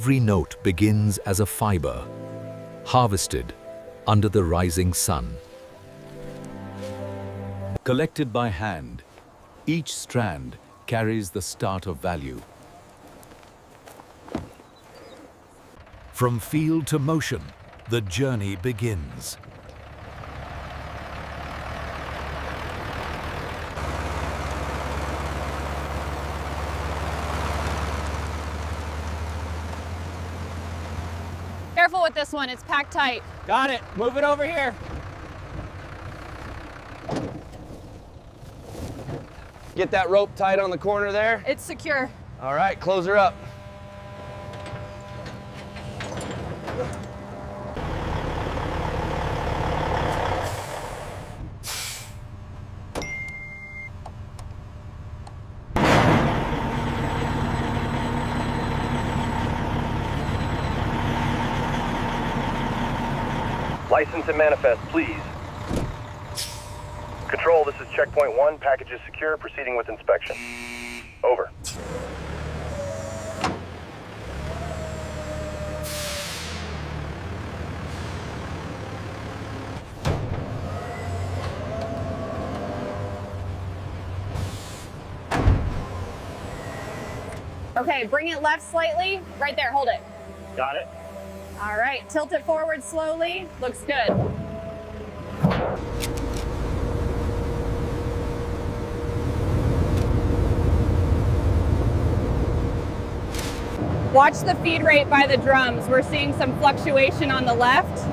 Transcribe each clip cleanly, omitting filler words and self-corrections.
Every note begins as a fiber, harvested under the rising sun. Collected by hand, each strand carries the start of value. From field to motion, the journey begins. Careful with this one, it's packed tight. Got it. Move it over here. Get that rope tight on the corner there. It's secure. All right, close her up. License and manifest, please. Control, this is checkpoint 1. Package is secure. Proceeding with inspection. Over. Okay, bring it left slightly. Right there, hold it. Got it. All right, tilt it forward slowly. Looks good. Watch the feed rate by the drums. We're seeing some fluctuation on the left.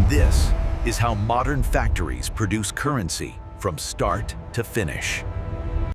This is how modern factories produce currency from start to finish.